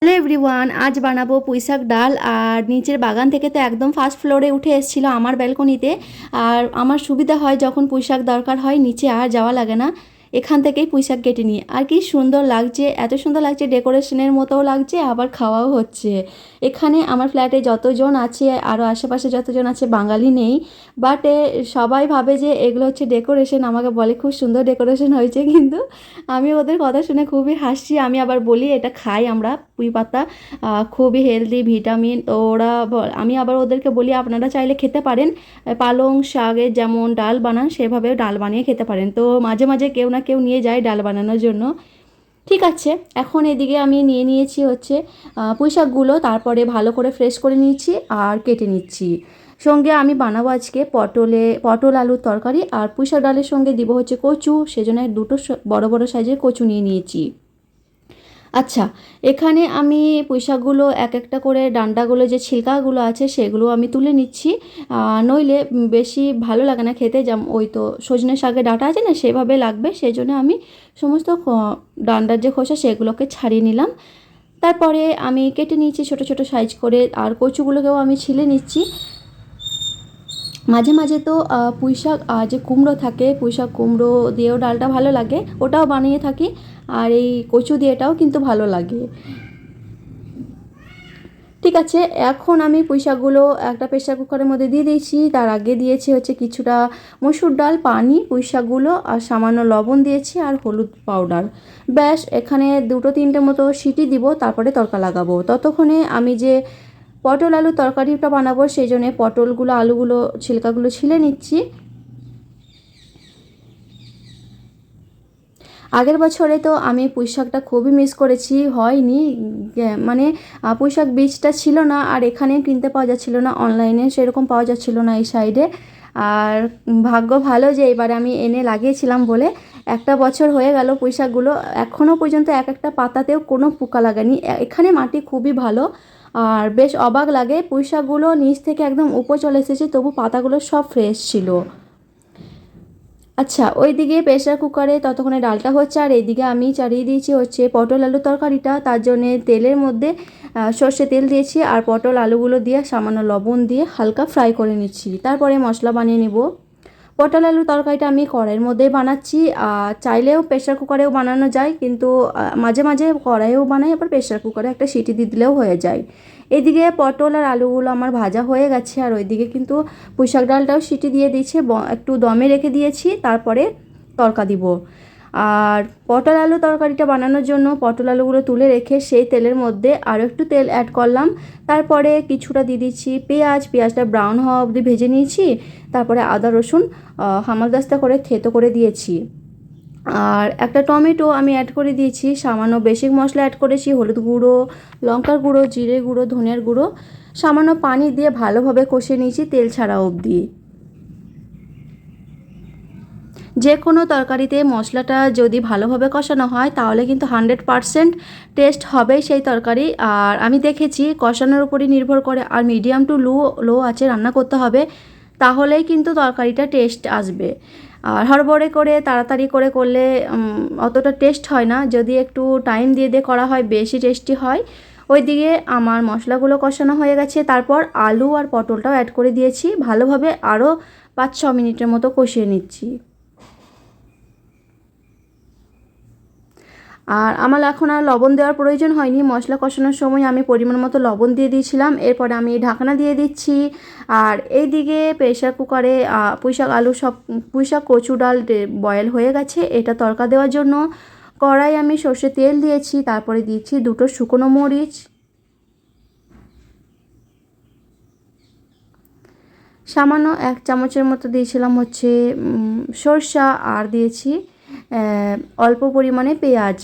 Hello everyone, আজ বানাবো পুঁইশাক ডাল। আর নিচের বাগান থেকে তো একদম ফার্স্ট ফ্লোরে উঠে এসেছিলো আমার ব্যালকনিতে। আর আমার সুবিধা হয় যখন পুঁইশাক দরকার হয় নিচে আর যাওয়া লাগে না, এখান থেকেই পুঁইশাক কেটে নিই। আর কি সুন্দর লাগছে, এত সুন্দর লাগছে, ডেকোরেশনের মতোও লাগছে, আবার খাওয়াও হচ্ছে। এখানে আমার ফ্ল্যাটে যতজন আছে, আরও আশেপাশে যতজন আছে, বাঙালি নেই, বাট সবাই ভাবে যে এগুলো হচ্ছে ডেকোরেশন। আমাকে বলে খুব সুন্দর ডেকোরেশন হয়েছে, কিন্তু আমি ওদের কথা শুনে খুবই হাসছি। আমি আবার বলি এটা খাই আমরা, পুঁই পাতা খুবই হেলদি, ভিটামিন। তো আমি আবার ওদেরকে বলি আপনারা চাইলে খেতে পারেন, পালং শাকের যেমন ডাল বানান সেভাবেও ডাল বানিয়ে খেতে পারেন। তো মাঝে মাঝে কেউ না কেউ নিয়ে যায় ডাল বানানোর জন্য। ঠিক আছে, এখন এদিকে আমি নিয়ে নিয়েছি হচ্ছে পুঁই শাকগুলো, তারপরে ভালো করে ফ্রেশ করে নিয়েছি আর কেটে নিচ্ছি। সঙ্গে আমি বানাবো আজকে পটল আলুর তরকারি, আর পুঁই শাক ডালের সঙ্গে দিব হচ্ছে কচু, সেজন্য দুটো বড় বড় সাইজের কচু নিয়ে নিয়েছি। আচ্ছা, এখানে আমি পুঁইশাকগুলো এক একটা করে ডান্ডাগুলো যে ছিলকাগুলো আছে সেগুলো আমি তুলে নিচ্ছি। নইলে বেশি ভালো লাগে না খেতে, যেমন ওই তো সজনে শাকের ডাঁটা আছে না, সেভাবে লাগবে। সেই জন্য আমি সমস্ত ডান্ডার যে খোসা সেগুলোকে ছাড়িয়ে নিলাম। তারপরে আমি কেটে নিয়েছি ছোট ছোট সাইজ করে, আর কচুগুলোকেও আমি ছিলে নিচ্ছি। মাঝে মাঝে তো পুঁইশাক যে কুমড়ো থাকে, পুঁইশাক কুমড়ো দিয়েও ডালটা ভালো লাগে, ওটাও বানিয়ে থাকি। আর এই কচু দিয়েটাও কিন্তু ভালো লাগে। ঠিক আছে, এখন আমি পুঁইশাকগুলো একটা প্রেসার কুকারের মধ্যে দিয়ে দিয়েছি। তার আগে দিয়েছি হচ্ছে কিছুটা মসুর ডাল, পানি, পুঁইশাকগুলো আর সামান্য লবণ দিয়েছি আর হলুদ পাউডার। ব্যাস, এখানে দুটো তিনটে মতো সিটি দিব, তারপরে তড়কা লাগাবো। ততক্ষণে আমি যে পটল আলু তরকারিটা বানাবো সেই জন্য পটলগুলো আলুগুলো ছিলকাগুলো ছিলে নিচ্ছি। আগের বছরে তো আমি পুঁইশাকটা খুবই মিস করেছি, হয়নি, মানে পুঁইশাক বীজটা ছিল না, আর এখানে কিনতে পাওয়া যাচ্ছিল না, অনলাইনে সেরকম পাওয়া যাচ্ছিল না এই সাইডে। আর ভাগ্য ভালো যে এবারে আমি এনে লাগিয়েছিলাম বলে একটা বছর হয়ে গেল পুঁইশাকগুলো এখনও পর্যন্ত এক একটা পাতাতেও কোনো পোকা লাগেনি। এখানে মাটি খুবই ভালো, আর বেশ অবাক লাগে, পুঁইশাকগুলো নিচ থেকে একদম উপর চলে এসেছে, তবু পাতাগুলো সব ফ্রেশ ছিল। আচ্ছা, ওইদিকে প্রেসার কুকারে ততক্ষণে ডালটা হচ্ছে, আর এইদিকে আমি চাড়িয়ে দিয়েছি হচ্ছে পটল আলু তরকারিটা। তার জন্যে তেলের মধ্যে সর্ষে তেল দিয়েছি, আর পটল আলুগুলো দিয়ে সামান্য লবণ দিয়ে হালকা ফ্রাই করে নিচ্ছি। তারপরে মশলা বানিয়ে নেব। পটল আলু তরকারিটা আমি কড়াইয়ের মধ্যেই বানাচ্ছি, চাইলেও প্রেসার কুকারেও বানানো যায়, কিন্তু মাঝে মাঝে কড়াইয়েও বানাই, আবার প্রেসার কুকারে একটা সিটি দিয়ে দিলেও হয়ে যায়। এদিকে পটল আর আলুগুলো আমার ভাজা হয়ে গেছে, আর ওইদিকে কিন্তু পুঁইশাক ডালটাও সিটি দিয়ে দিয়েছে, একটু দমে রেখে দিয়েছি, তারপরে তড়কা দিব। আর পটল আলু তরকারিটা বানানোর জন্য পটল আলুগুলো তুলে রেখে সেই তেলের মধ্যে আরও একটু তেল অ্যাড করলাম। তারপরে কিছুটা দিয়ে দিচ্ছি পেঁয়াজটা ব্রাউন হওয়া অবধি ভেজে নিয়েছি। তারপরে আদা রসুন হামালদিস্তা করে থেতো করে দিয়েছি। আর একটা টমেটো আমি অ্যাড করে দিয়েছি, সামান্য বেসিক মশলা অ্যাড করেছি, হলুদ গুঁড়ো, লঙ্কার গুঁড়ো, জিরে গুঁড়ো, ধনিয়ার গুঁড়ো, সামান্য পানি দিয়ে ভালোভাবে কষিয়ে নিয়েছি তেল ছাড়া অবধি। যে কোনো তরকারিতে মশলাটা যদি ভালোভাবে কষানো হয় তাহলে কিন্তু 100% টেস্ট হবেই সেই তরকারি। আর আমি দেখেছি কষানোর উপরই নির্ভর করে, আর মিডিয়াম টু লো আছে রান্না করতে হবে, তাহলেই কিন্তু তরকারিটা টেস্ট আসবে। আর হড়বড়ে করে তাড়াতাড়ি করে করলে অতটা টেস্ট হয় না, যদি একটু টাইম দিয়ে দিয়ে করা হয় বেশি টেস্টি হয়। ওইদিকে আমার মশলাগুলো কষানো হয়ে গেছে, তারপর আলু আর পটলটাও অ্যাড করে দিয়েছি, ভালোভাবে আরও 5-6 মিনিটের মতো কষিয়ে নিচ্ছি। আর আমার এখন আর লবণ দেওয়ার প্রয়োজন হয়নি, মশলা কষানোর সময় আমি পরিমাণ মতো লবণ দিয়ে দিয়েছিলাম। এরপরে আমি ঢাকনা দিয়ে দিচ্ছি। আর এইদিকে প্রেসার কুকারে পুঁইশাক কচু ডাল বয়েল হয়ে গেছে, এটা তড়কা দেওয়ার জন্য কড়াই আমি সর্ষে তেল দিয়েছি, তারপরে দিচ্ছি দুটো শুকনো মরিচ, সামান্য 1 চামচের মতো দিয়েছিলাম হচ্ছে সরষা, আর দিয়েছি অল্প পরিমাণে পেঁয়াজ।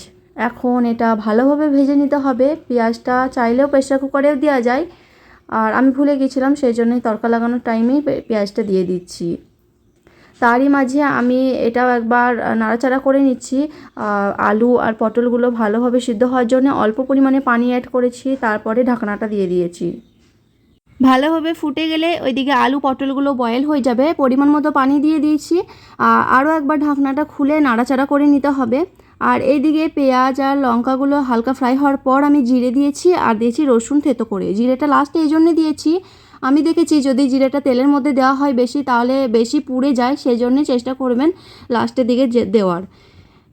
এখন এটা ভালোভাবে ভেজে নিতে হবে। পেঁয়াজটা চাইলেও প্রেসার কুকারেও দেওয়া যায়, আর আমি ভুলে গেছিলাম, সেই জন্যই তড়কা লাগানোর টাইমেই পেঁয়াজটা দিয়ে দিচ্ছি। তারই মাঝে আমি এটাও একবার নাড়াচাড়া করে নিচ্ছি। আলু আর পটলগুলো ভালোভাবে সিদ্ধ হওয়ার জন্য অল্প পরিমাণে পানি অ্যাড করেছি, তারপরে ঢাকনাটা দিয়ে দিয়েছি। ভালোভাবে ফুটে গেলে ওইদিকে আলু পটলগুলো বয়েল হয়ে যাবে, পরিমাণ মতো পানি দিয়ে দিয়েছি। আরও একবার ঢাকনাটা খুলে নাড়াচাড়া করে নিতে হবে। আর এইদিকে পেঁয়াজ আর লঙ্কাগুলো হালকা ফ্রাই হওয়ার পর আমি জিরে দিয়েছি আর দিয়েছি রসুন থেতো করে। জিরেটা লাস্টে এই জন্যে দিয়েছি, আমি দেখেছি যদি জিরেটা তেলের মধ্যে দেওয়া হয় বেশি তাহলে বেশি পুড়ে যায়, সেই জন্যে চেষ্টা করবেন লাস্টের দিকে দেওয়ার।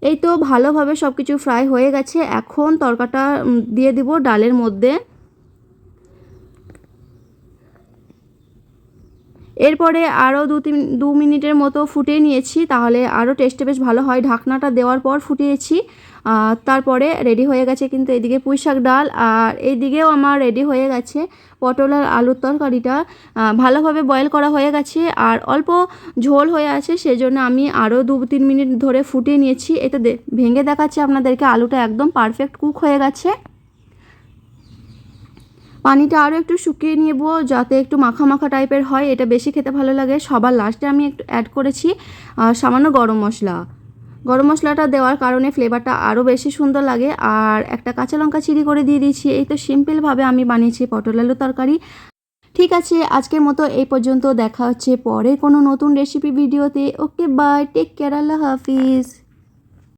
এই তো ভালোভাবে সব কিছু ফ্রাই হয়ে গেছে। এখন তরকাটা দিয়ে দিব ডালের মধ্যে। এরপরে আরও 2 মিনিটের মতো ফুটিয়ে নিয়েছি, তাহলে আরও টেস্টে বেশ ভালো হয়। ঢাকনাটা দেওয়ার পর ফুটিয়েছি, তারপরে রেডি হয়ে গেছে কিন্তু এদিকে পুঁই শাক ডাল, আর এইদিকেও আমার রেডি হয়ে গেছে পটল আর আলুর তরকারিটা। ভালোভাবে বয়েল করা হয়ে গেছে আর অল্প ঝোল হয়ে আছে, সেজন্য আমি আরও 2-3 মিনিট ধরে ফুটিয়ে নিয়েছি। এটা ভেঙে দেখাচ্ছি আপনাদেরকে, আলুটা একদম পারফেক্ট কুক হয়ে গেছে। পানিটা আরও একটু শুকিয়ে নেব যাতে একটু মাখা মাখা টাইপের হয়, এটা বেশি খেতে ভালো লাগে। সবার লাস্টে আমি একটু অ্যাড করেছি সামান্য গরম মশলা। গরম মশলাটা দেওয়ার কারণে ফ্লেভারটা আরও বেশি সুন্দর লাগে। আর একটা কাঁচা লঙ্কা চিড়ি করে দিয়ে দিয়েছি। এই তো সিম্পলভাবে আমি বানিয়েছি পটল আলু তরকারি। ঠিক আছে, আজকের মতো এই পর্যন্ত। দেখা হচ্ছে পরে কোনো নতুন রেসিপি ভিডিওতে। ওকে বাই, টেক কেয়ার, আল্লাহ হাফিজ।